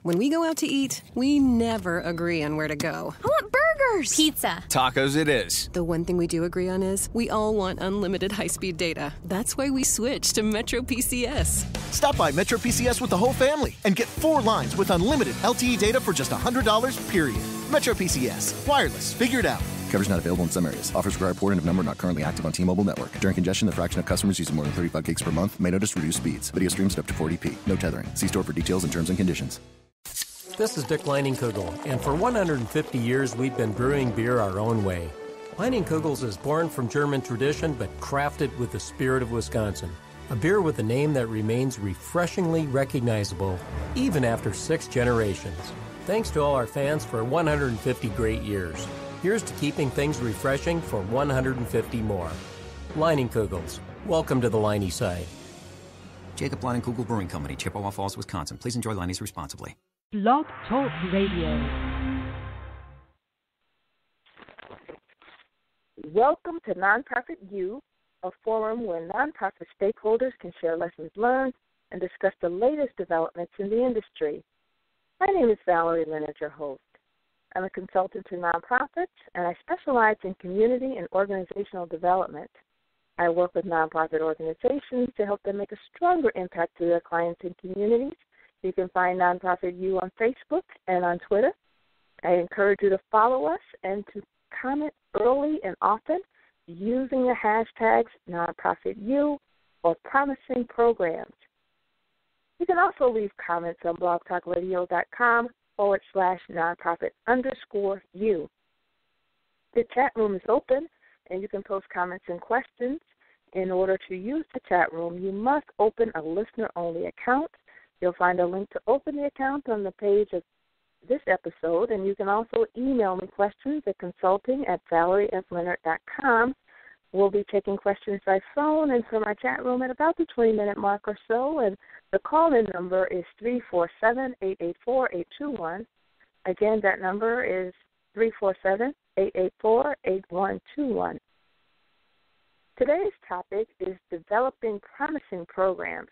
When we go out to eat, we never agree on where to go. I want burgers! Pizza. Tacos it is. The one thing we do agree on is we all want unlimited high-speed data. That's why we switched to Metro PCS. Stop by Metro PCS with the whole family and get 4 lines with unlimited LTE data for just $100, period. Metro PCS. Wireless. Figure it out. Coverage not available in some areas. Offers require porting of number not currently active on T-Mobile network. During congestion, the fraction of customers using more than 35 gigs per month may notice reduced speeds. Video streams at up to 40p. No tethering. See store for details and terms and conditions. This is Dick Leining-Kugel, and for 150 years we've been brewing beer our own way. Leining-Kugels is born from German tradition but crafted with the spirit of Wisconsin. A beer with a name that remains refreshingly recognizable even after 6 generations. Thanks to all our fans for 150 great years. Here's to keeping things refreshing for 150 more. Leining-Kugels. Welcome to the Leinie side. Jacob Leining-Kugel Brewing Company, Chippewa Falls, Wisconsin. Please enjoy Leinie's responsibly. Blog Talk Radio. Welcome to Nonprofit U, a forum where nonprofit stakeholders can share lessons learned and discuss the latest developments in the industry. My name is Valerie Leonard, your host. I'm a consultant to nonprofits, and I specialize in community and organizational development. I work with nonprofit organizations to help them make a stronger impact to their clients and communities. You can find Nonprofit U on Facebook and on Twitter. I encourage you to follow us and to comment early and often using the hashtags NonprofitU or Promising Programs. You can also leave comments on blogtalkradio.com/nonprofit_U. The chat room is open, and you can post comments and questions. In order to use the chat room, you must open a listener-only account. You'll find a link to open the account on the page of this episode, and you can also email me questions at consulting@valeriefleonard.com. We'll be taking questions by phone and from our chat room at about the 20-minute mark or so, and the call-in number is 347-884-821. Again, that number is 347-884-8121. Today's topic is developing promising programs.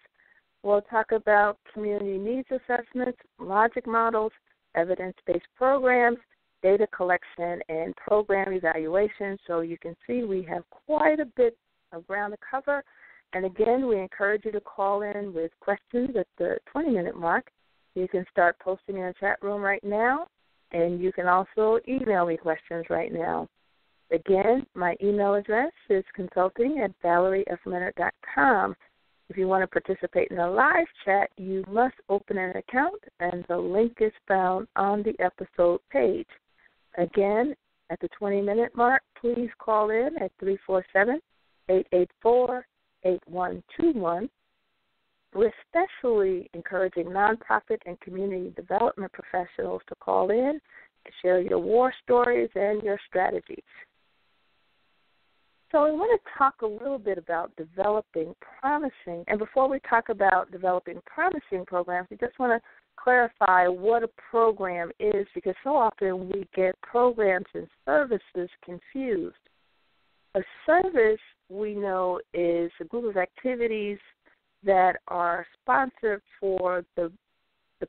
We'll talk about community needs assessments, logic models, evidence-based programs, data collection, and program evaluation. So you can see we have quite a bit of ground to cover. And again, we encourage you to call in with questions at the 20-minute mark. You can start posting in the chat room right now, and you can also email me questions right now. Again, my email address is consulting@valeriefleonard.com. If you want to participate in a live chat, you must open an account, and the link is found on the episode page. Again, at the 20-minute mark, please call in at 347-884-8121. We're especially encouraging nonprofit and community development professionals to call in and share your war stories and your strategies. So we want to talk a little bit about developing promising. And before we talk about developing promising programs, we just want to clarify what a program is, because so often we get programs and services confused. A service, we know, is a group of activities that are sponsored for the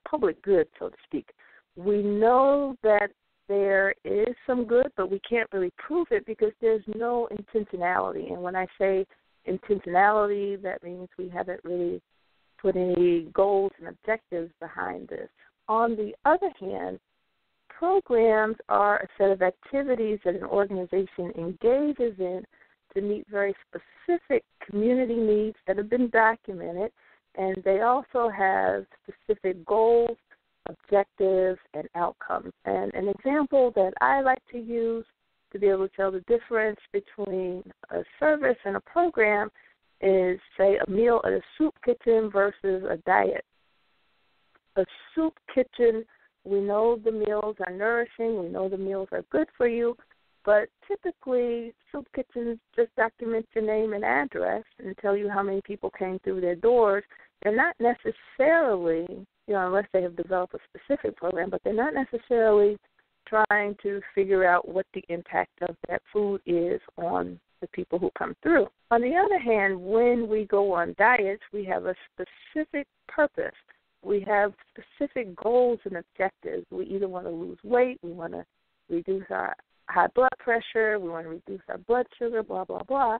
public good, so to speak. We know that there is some good, but we can't really prove it because there's no intentionality. And when I say intentionality, that means we haven't really put any goals and objectives behind this. On the other hand, programs are a set of activities that an organization engages in to meet very specific community needs that have been documented, and they also have specific goals, objectives, and outcomes. And an example that I like to use to be able to tell the difference between a service and a program is, say, a meal at a soup kitchen versus a diet. A soup kitchen, we know the meals are nourishing, we know the meals are good for you, but typically soup kitchens just document your name and address and tell you how many people came through their doors. They're not necessarily, unless they have developed a specific program, but they're not necessarily trying to figure out what the impact of that food is on the people who come through. On the other hand, when we go on diets, we have a specific purpose. we have specific goals and objectives. We either want to lose weight, we want to reduce our high blood pressure, we want to reduce our blood sugar, blah, blah, blah.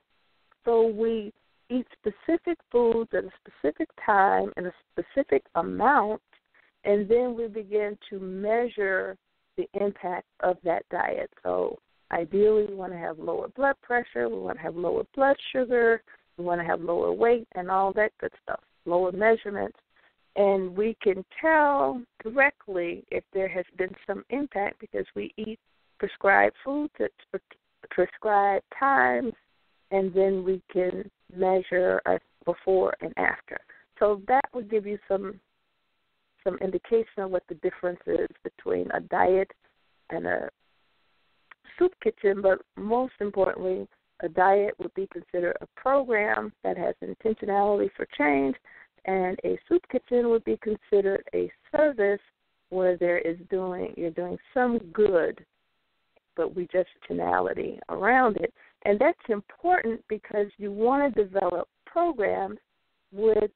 So we eat specific foods at a specific time in a specific amount, and then we begin to measure the impact of that diet. So ideally, we want to have lower blood pressure, we want to have lower blood sugar, we want to have lower weight and all that good stuff, lower measurements. And we can tell directly if there has been some impact because we eat prescribed foods at prescribed times, and then we can measure our before and after. So that would give you some indication of what the difference is between a diet and a soup kitchen, but most importantly, a diet would be considered a program that has intentionality for change, and a soup kitchen would be considered a service where you're doing some good, but with just intentionality around it. And that's important because you want to develop programs with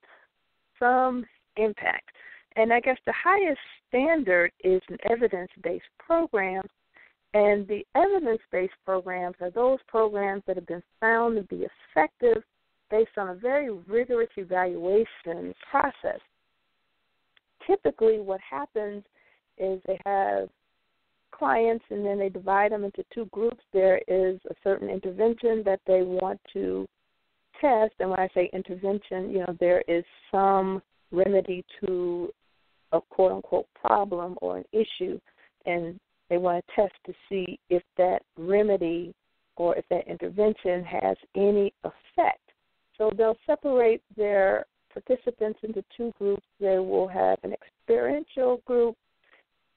some impact. And I guess the highest standard is an evidence-based program, and the evidence-based programs are those programs that have been found to be effective based on a very rigorous evaluation process. Typically what happens is they have clients and then they divide them into two groups. There is a certain intervention that they want to test, and when I say intervention, there is some remedy to a quote-unquote problem or an issue, and they want to test to see if that remedy or if that intervention has any effect. So they'll separate their participants into two groups. They will have an experiential group,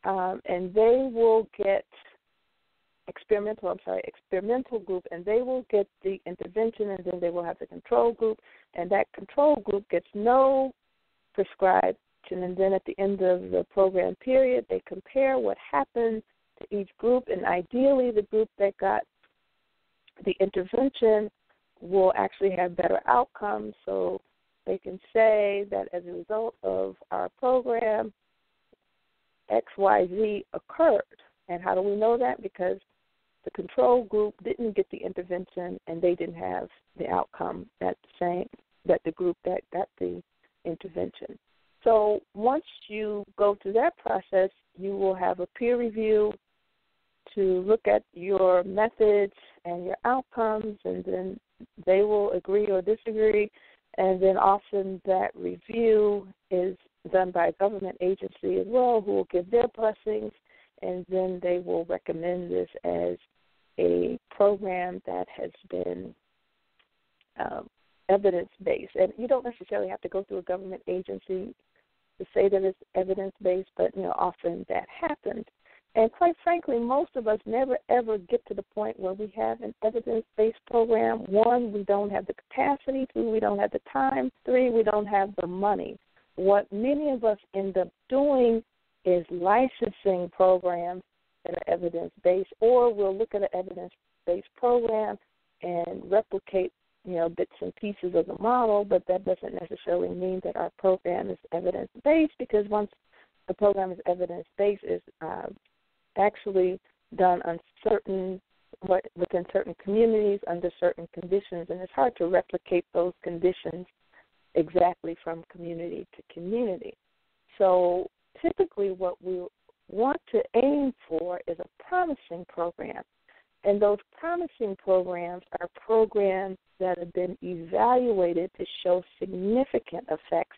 and they will get experimental group, and they will get the intervention, and then they will have the control group, and that control group gets no prescribed. And then at the end of the program period, they compare what happened to each group, and ideally the group that got the intervention will actually have better outcomes, so they can say that as a result of our program, XYZ occurred. And how do we know that? Because the control group didn't get the intervention and they didn't have the outcome that the group that got the intervention. So once you go through that process, you will have a peer review to look at your methods and your outcomes, and then they will agree or disagree, and then often that review is done by a government agency as well who will give their blessings, and then they will recommend this as a program that has been evidence-based. And you don't necessarily have to go through a government agency to say that it's evidence-based, but often that happens. And quite frankly, most of us never, ever get to the point where we have an evidence-based program. 1, we don't have the capacity. 2, we don't have the time. 3, we don't have the money. What many of us end up doing is licensing programs that are evidence-based, or we'll look at an evidence-based program and replicate, bits and pieces of the model, but that doesn't necessarily mean that our program is evidence-based, because once the program is evidence-based, it's actually done within certain communities under certain conditions, and it's hard to replicate those conditions exactly from community to community. So typically what we want to aim for is a promising program, and those promising programs are programs that have been evaluated to show significant effects,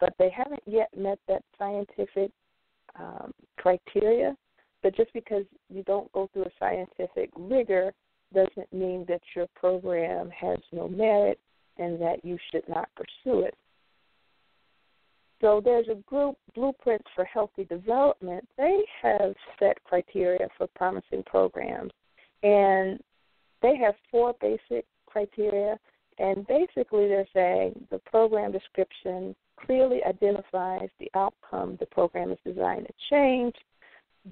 but they haven't yet met that scientific criteria. But just because you don't go through a scientific rigor doesn't mean that your program has no merit and that you should not pursue it. So there's a group, Blueprints for Healthy Development. They have set criteria for promising programs, and they have 4 basic criteria, and basically they're saying the program description clearly identifies the outcome the program is designed to change.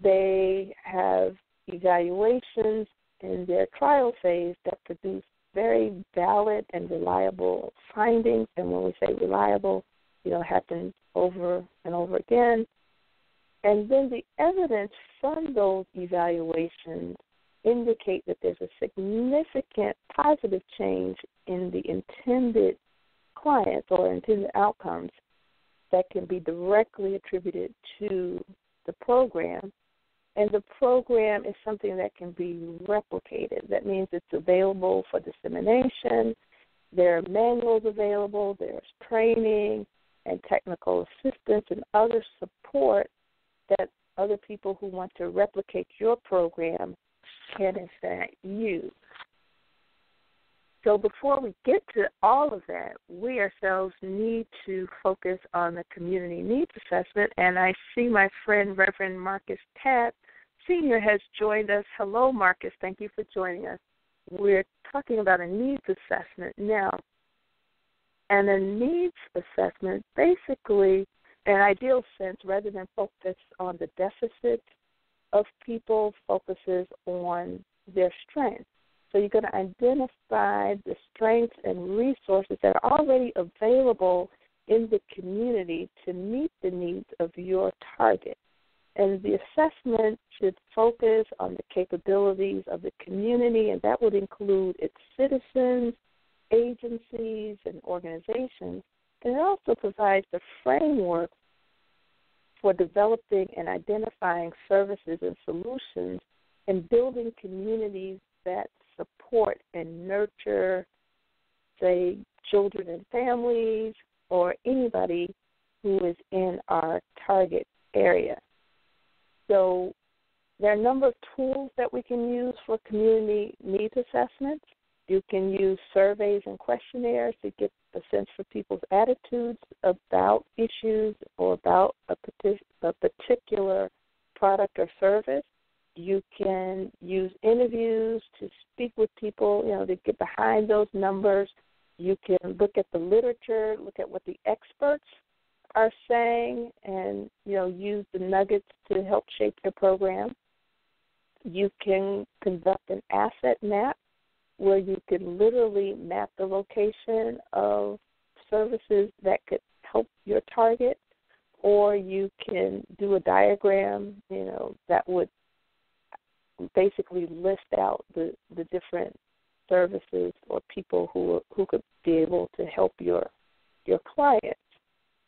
They have evaluations in their trial phase that produce very valid and reliable findings, and when we say reliable, happens over and over again. And then the evidence from those evaluations indicate that there's a significant positive change in the intended clients or intended outcomes that can be directly attributed to the program. And the program is something that can be replicated. That means it's available for dissemination. There are manuals available. There's training and technical assistance and other support that other people who want to replicate your program can, in fact, use. So before we get to all of that, we ourselves need to focus on the community needs assessment. And I see my friend, Reverend Marcus Tapp, Sr. has joined us. Hello, Marcus. Thank you for joining us. We're talking about a needs assessment now. And a needs assessment, basically, in an ideal sense, rather than focus on the deficits of people, focuses on their strengths. So you're going to identify the strengths and resources that are already available in the community to meet the needs of your target. And the assessment should focus on the capabilities of the community, and that would include its citizens, agencies, and organizations. And it also provides the framework for developing and identifying services and solutions and building communities that support and nurture, say, children and families or anybody who is in our target area. So there are a number of tools that we can use for community needs assessments. You can use surveys and questionnaires to get a sense for people's attitudes about issues or about a particular product or service. You can use interviews to speak with people, to get behind those numbers. You can look at the literature, look at what the experts are saying, and, use the nuggets to help shape your program. You can conduct an asset map where you could literally map the location of services that could help your target, or you can do a diagram, that would basically list out the different services or people who could be able to help your clients.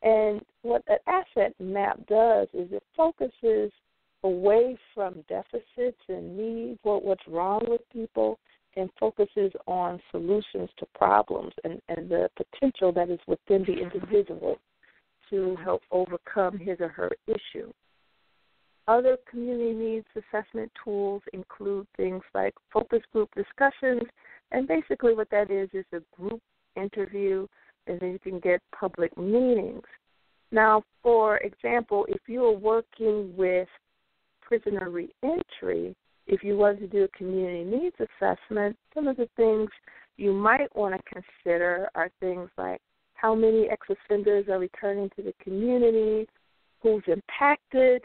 And what that asset map does is it focuses away from deficits and needs, what's wrong with people, and focuses on solutions to problems and the potential that is within the individual to help overcome his or her issue. Other community needs assessment tools include things like focus group discussions, and basically what that is a group interview, and then you can get public meetings. Now, for example, if you are working with prisoner reentry, if you wanted to do a community needs assessment, some of the things you might want to consider are things like how many ex-offenders are returning to the community, who's impacted,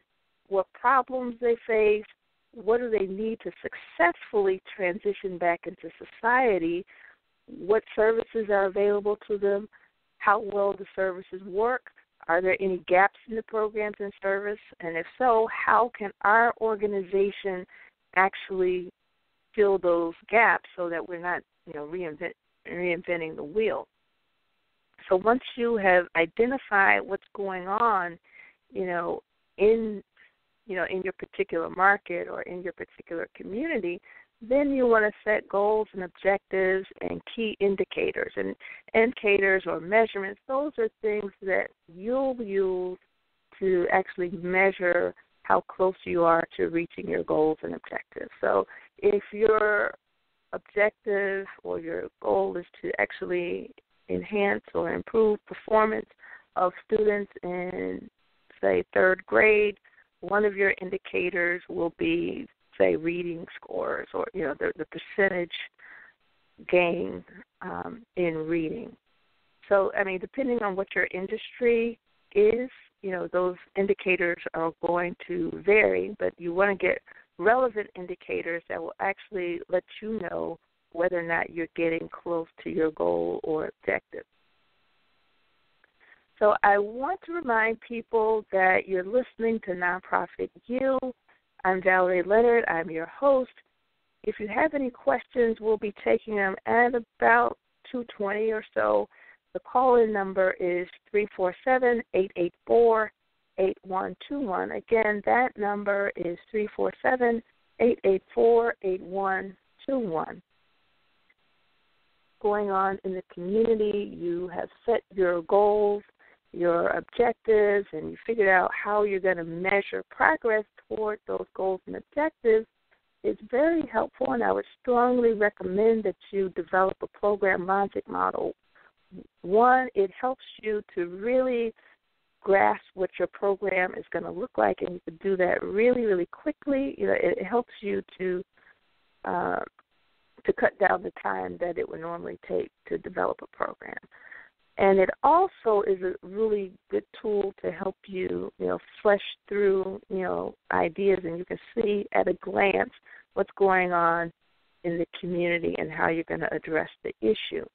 what problems they face, what do they need to successfully transition back into society, what services are available to them, how well the services work, are there any gaps in the programs and service, and if so, how can our organization actually fill those gaps so that we're not, reinventing the wheel. So once you have identified what's going on, in your particular market or in your particular community, then you want to set goals and objectives and key indicators. And indicators or measurements, those are things that you'll use to actually measure how close you are to reaching your goals and objectives. So if your objective or your goal is to actually enhance or improve performance of students in, say, third grade, one of your indicators will be, say, reading scores or, the percentage gain in reading. So, depending on what your industry is, those indicators are going to vary, but you want to get relevant indicators that will actually let you know whether or not you're getting close to your goal or objective. So I want to remind people that you're listening to Nonprofit You. I'm Valerie Leonard. I'm your host. If you have any questions, we'll be taking them at about 2:20 or so. The call-in number is 347-884-8121. Again, that number is 347-884-8121. Going on in the community, you have set your goals, your objectives, and you figured out how you're going to measure progress toward those goals and objectives. It's very helpful, and I would strongly recommend that you develop a program logic model. One, it helps you to really grasp what your program is going to look like, and you can do that really, really quickly. It helps you to cut down the time that it would normally take to develop a program. And it also is a really good tool to help you, flesh through, ideas, and you can see at a glance what's going on in the community and how you're going to address the issue.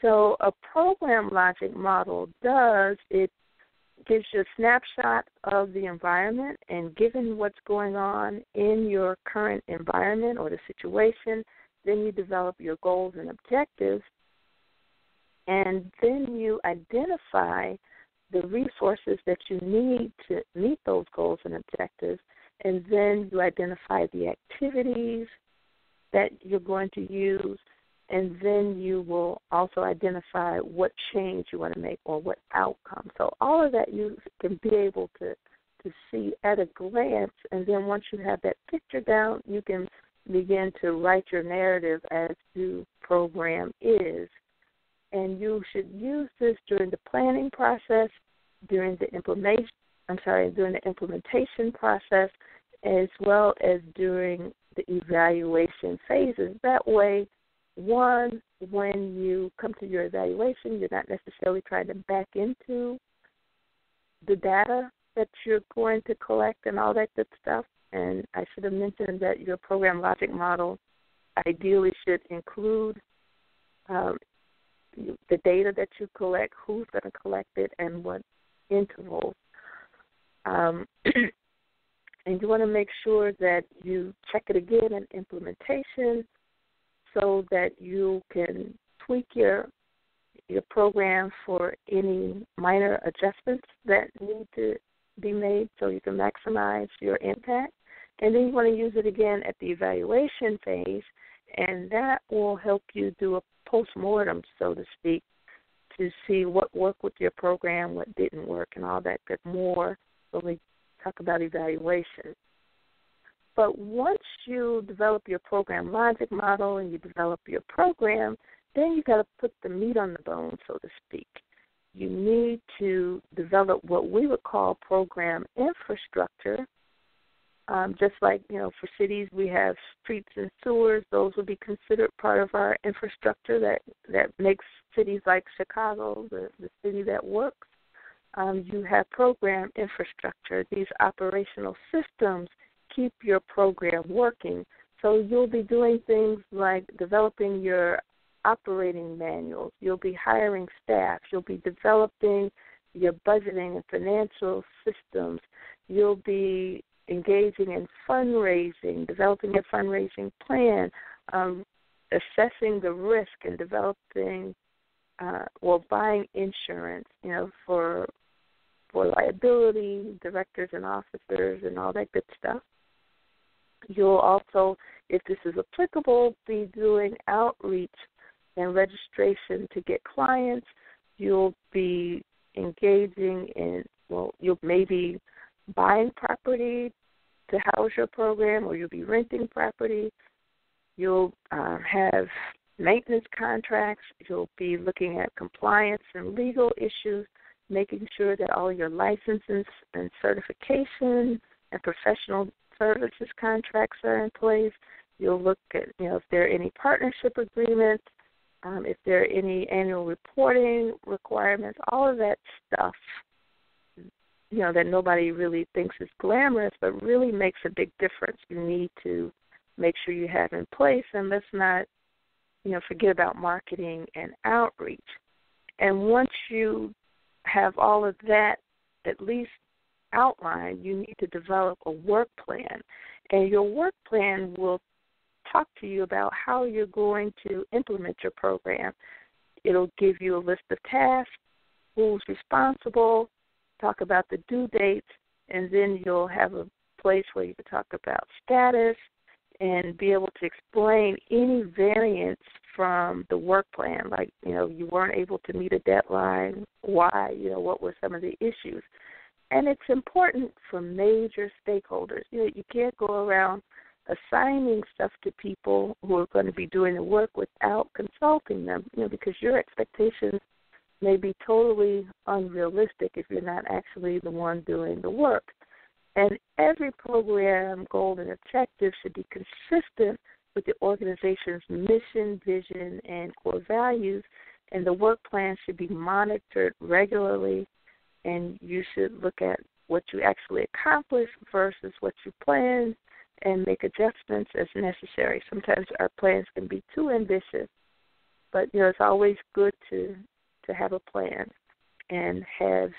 So a program logic model it gives you a snapshot of the environment, and given what's going on in your current environment or the situation, then you develop your goals and objectives, and then you identify the resources that you need to meet those goals and objectives, and then you identify the activities that you're going to use, and then you will also identify what change you want to make or what outcome. So all of that you can be able to see at a glance, and then once you have that picture down, you can begin to write your narrative as to program is. And you should use this during the planning process, during the implementation process, as well as during the evaluation phases. That way, one, when you come to your evaluation, you're not necessarily trying to back into the data that you're going to collect and all that good stuff. And I should have mentioned that your program logic model ideally should include the data that you collect, who's going to collect it, and what intervals. And you want to make sure that you check it again in implementation so that you can tweak your program for any minor adjustments that need to be made so you can maximize your impact. And then you want to use it again at the evaluation phase, and that will help you do a post-mortem, so to speak, to see what worked with your program, what didn't work, and all that good more when we talk about evaluation. But once you develop your program logic model and you develop your program, then you got to put the meat on the bone, so to speak. You need to develop what we would call program infrastructure. Just like, for cities we have streets and sewers, those would be considered part of our infrastructure that makes cities like Chicago the city that works. You have program infrastructure. These operational systems keep your program working. So you'll be doing things like developing your operating manuals. You'll be hiring staff. You'll be developing your budgeting and financial systems. You'll be engaging in fundraising, developing a fundraising plan, assessing the risk and developing buying insurance, for liability, directors and officers and all that good stuff. You'll also, if this is applicable, be doing outreach and registration to get clients. You'll be engaging in, you'll maybe buying property to house your program, or you'll be renting property. You'll have maintenance contracts. You'll be looking at compliance and legal issues, making sure that all your licenses and certification and professional services contracts are in place. You'll look at, if there are any partnership agreements, if there are any annual reporting requirements, all of that stuff, that nobody really thinks is glamorous, but really makes a big difference. You need to make sure you have in place, and let's not, forget about marketing and outreach. And once you have all of that at least outlined, you need to develop a work plan. And your work plan will talk to you about how you're going to implement your program. It'll give you a list of tasks, who's responsible, talk about the due dates, and then you'll have a place where you can talk about status and be able to explain any variance from the work plan, like, you weren't able to meet a deadline, why, what were some of the issues. And it's important for major stakeholders. You can't go around assigning stuff to people who are going to be doing the work without consulting them, because your expectations may be totally unrealistic if you're not actually the one doing the work. And every program, goal, and objective should be consistent with the organization's mission, vision, and core values, and the work plan should be monitored regularly, and you should look at what you actually accomplished versus what you planned and make adjustments as necessary. Sometimes our plans can be too ambitious, but, it's always good to have a plan and have,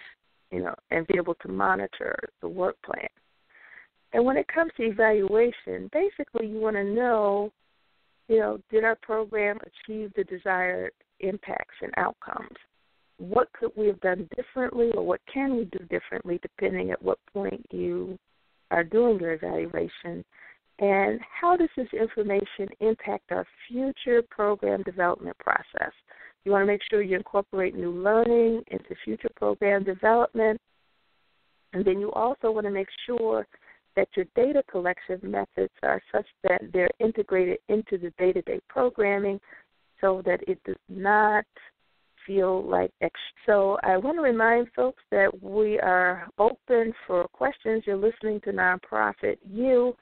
and be able to monitor the work plan. And when it comes to evaluation, basically you want to know, did our program achieve the desired impacts and outcomes? What could we have done differently, or what can we do differently depending at what point you are doing your evaluation? And how does this information impact our future program development process? You want to make sure you incorporate new learning into future program development. And then you also want to make sure that your data collection methods are such that they're integrated into the day-to-day programming so that it does not feel like extra. So I want to remind folks that we are open for questions. You're listening to Nonprofit U.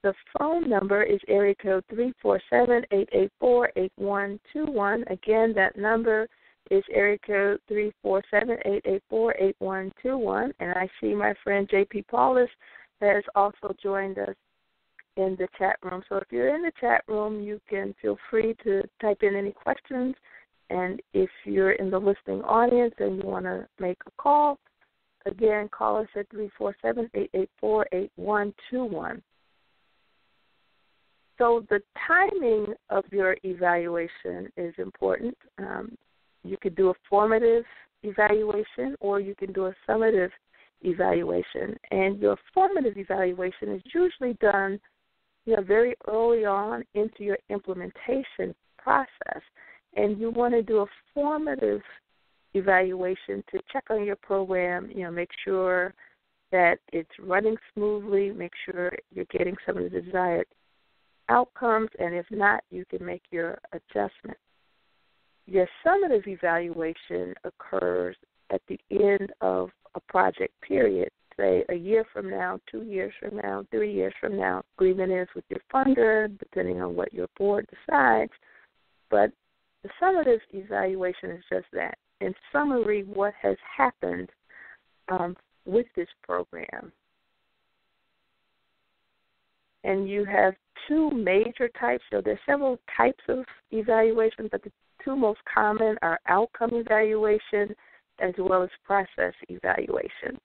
The phone number is area code 347-884-8121. Again, that number is area code 347-884-8121. And I see my friend J.P. Paulus has also joined us in the chat room. So if you're in the chat room, you can feel free to type in any questions. And if you're in the listening audience and you want to make a call, again, call us at 347-884-8121. So the timing of your evaluation is important. You could do a formative evaluation or you can do a summative evaluation. And your formative evaluation is usually done very early on into your implementation process. And you want to do a formative evaluation to check on your program, make sure that it's running smoothly, make sure you're getting some of the desired outcomes, and if not, you can make your adjustment. Your summative evaluation occurs at the end of a project period, say a year from now, 2 years from now, 3 years from now. Agreement is with your funder, depending on what your board decides. But the summative evaluation is just that. In summary, what has happened with this program. And you have two major types. So there's several types of evaluation, but the two most common are outcome evaluation as well as process evaluation.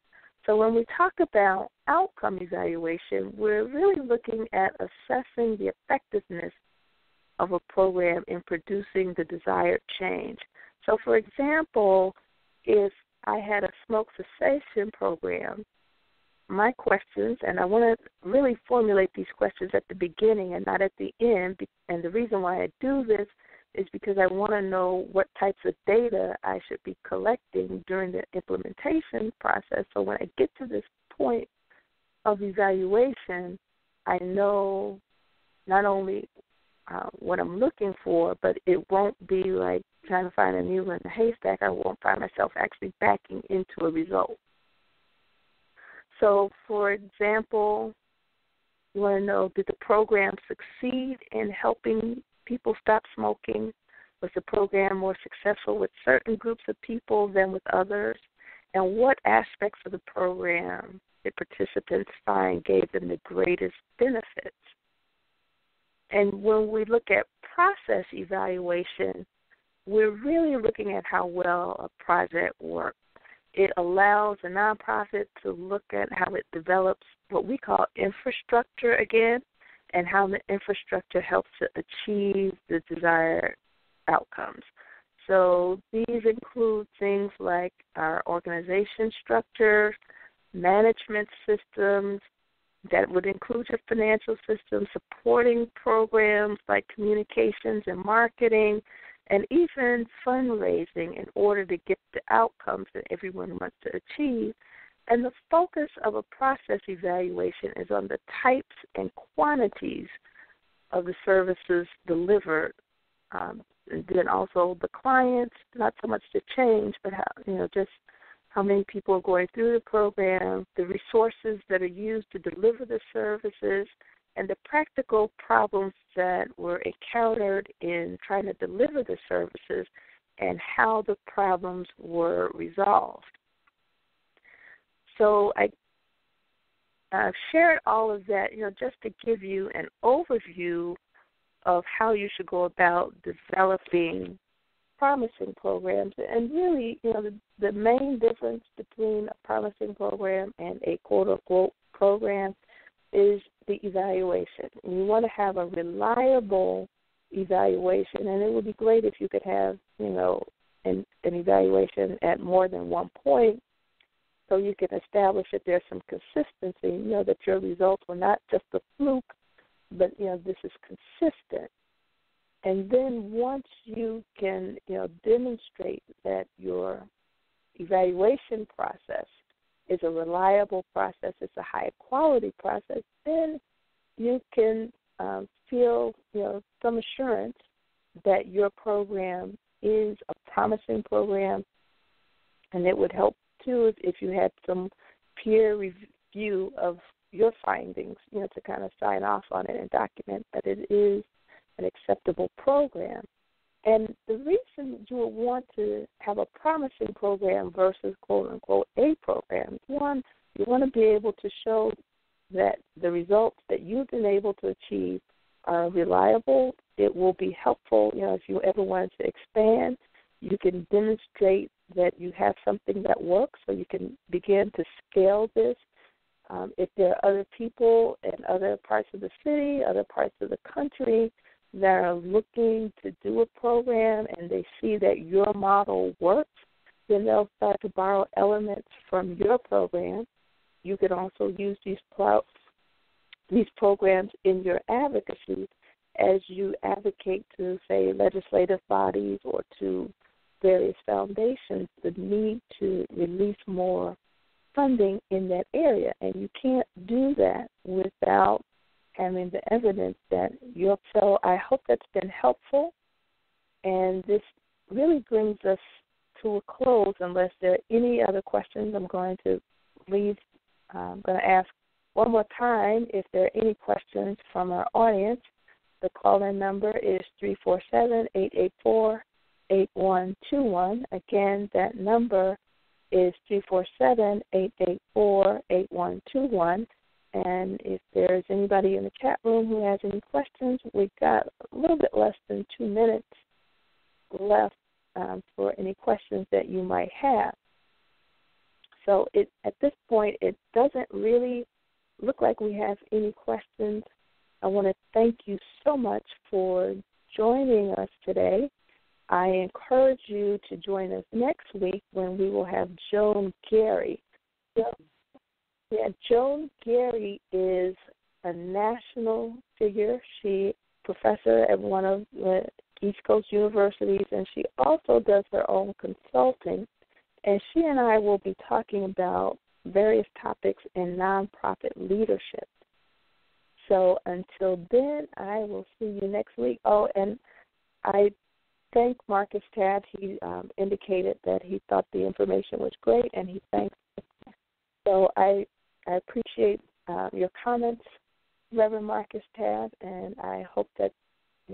So when we talk about outcome evaluation, we're really looking at assessing the effectiveness of a program in producing the desired change. So, for example, if I had a smoke cessation program, my questions, and I want to really formulate these questions at the beginning and not at the end, and the reason why I do this is because I want to know what types of data I should be collecting during the implementation process. So when I get to this point of evaluation, I know not only what I'm looking for, but it won't be like trying to find a needle in a haystack. I won't find myself actually backing into a result. So, for example, you want to know, did the program succeed in helping people stop smoking? Was the program more successful with certain groups of people than with others? And what aspects of the program did participants find gave them the greatest benefits? And when we look at process evaluation, we're really looking at how well a project worked. It allows a nonprofit to look at how it develops what we call infrastructure again, and how the infrastructure helps to achieve the desired outcomes. So these include things like our organization structure, management systems, that would include your financial system, supporting programs like communications and marketing, and even fundraising in order to get the outcomes that everyone wants to achieve. And the focus of a process evaluation is on the types and quantities of the services delivered, and then also the clients, not so much the change, but how, just how many people are going through the program, the resources that are used to deliver the services, and the practical problems that were encountered in trying to deliver the services and how the problems were resolved. So I shared all of that, just to give you an overview of how you should go about developing promising programs. And really, the main difference between a promising program and a quote-unquote program is the evaluation. You want to have a reliable evaluation, and it would be great if you could have, an evaluation at more than one point so you can establish that there's some consistency, that your results were not just a fluke, but, this is consistent. And then once you can, demonstrate that your evaluation process is a reliable process, it's a high-quality process, then you can feel, some assurance that your program is a promising program. And it would help, too, if you had some peer review of your findings, to kind of sign off on it and document that it is an acceptable program. And the reason you would want to have a promising program versus quote-unquote a program, one, you want to be able to show that the results that you've been able to achieve are reliable. It will be helpful, if you ever wanted to expand, you can demonstrate that you have something that works so you can begin to scale this. If there are other people in other parts of the city, other parts of the country that are looking to do a program and they see that your model works, then they'll start to borrow elements from your program. You can also use these programs in your advocacy as you advocate to, say, legislative bodies or to various foundations the need to release more funding in that area. And you can't do that without having the evidence that you're. So I hope that's been helpful. And this really brings us to a close unless there are any other questions. I'm going to ask one more time if there are any questions from our audience. The call-in number is 347-884-8121. Again, that number is 347-884-8121. And if there's anybody in the chat room who has any questions, we've got a little bit less than 2 minutes left for any questions that you might have. So at this point, it doesn't really look like we have any questions. I want to thank you so much for joining us today. I encourage you to join us next week when we will have Joan Gary. Joan Gary is a national figure. She's professor at one of the East Coast universities, and she also does her own consulting. And she and I will be talking about various topics in nonprofit leadership. So until then, I will see you next week. Oh, and I thank Marcus Tabb. He indicated that he thought the information was great, and he thanks. So I appreciate your comments, Reverend Marcus Tabb, and I hope that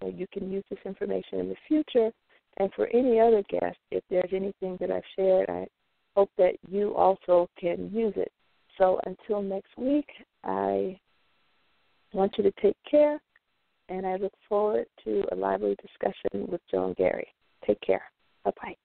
you can use this information in the future. And for any other guests, if there's anything that I've shared, I hope that you also can use it. So until next week, I want you to take care, and I look forward to a lively discussion with Joan Gary. Take care. Bye-bye.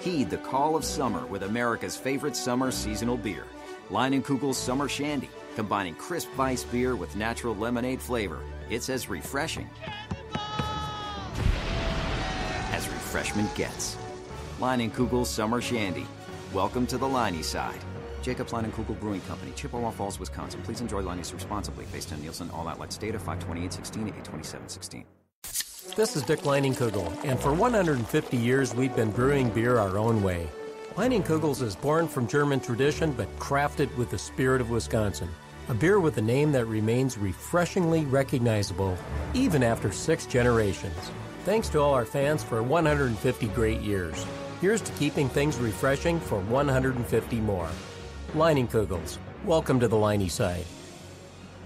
Heed the call of summer with America's favorite summer seasonal beer. Leinenkugel's Summer Shandy, combining crisp Weiss beer with natural lemonade flavor. It's as refreshing as refreshment gets. Leinenkugel's Summer Shandy. Welcome to the Liney side. Jacob Leinenkugel Brewing Company, Chippewa Falls, Wisconsin. Please enjoy Liney's responsibly. Based on Nielsen All Outlets data, 5/28/16 to 8/27/16. This is Dick Leinenkugel, and for 150 years we've been brewing beer our own way. Leinenkugels is born from German tradition but crafted with the spirit of Wisconsin. A beer with a name that remains refreshingly recognizable even after 6 generations. Thanks to all our fans for 150 great years. Here's to keeping things refreshing for 150 more. Leinenkugels. Welcome to the Liney side.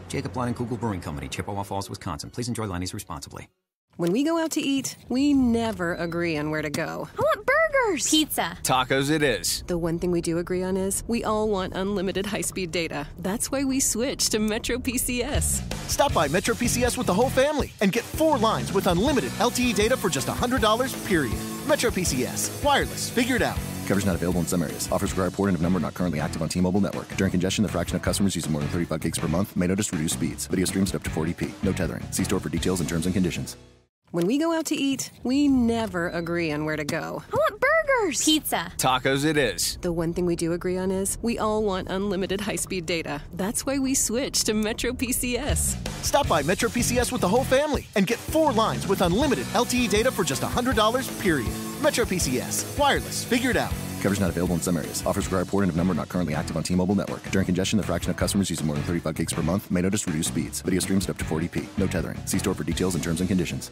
Jacob Leinenkugel Brewing Company, Chippewa Falls, Wisconsin. Please enjoy Liney's responsibly. When we go out to eat, we never agree on where to go. I want burgers! Pizza! Tacos it is. The one thing we do agree on is we all want unlimited high-speed data. That's why we switched to Metro PCS. Stop by Metro PCS with the whole family and get 4 lines with unlimited LTE data for just $100, period. Metro PCS. Wireless. Figured out. Coverage not available in some areas. Offers require port and of number not currently active on T-Mobile network. During congestion, the fraction of customers using more than 35 gigs per month may notice reduced speeds. Video streams at up to 40p. No tethering. See store for details and terms and conditions. When we go out to eat, we never agree on where to go. I want burgers! Pizza! Tacos it is. The one thing we do agree on is we all want unlimited high-speed data. That's why we switched to Metro PCS. Stop by Metro PCS with the whole family and get 4 lines with unlimited LTE data for just $100, period. Metro PCS. Wireless. Figured out. Coverage not available in some areas. Offers require port and of number not currently active on T-Mobile network. During congestion, the fraction of customers using more than 35 gigs per month may notice reduced speeds. Video streams at up to 40p. No tethering. See store for details and terms and conditions.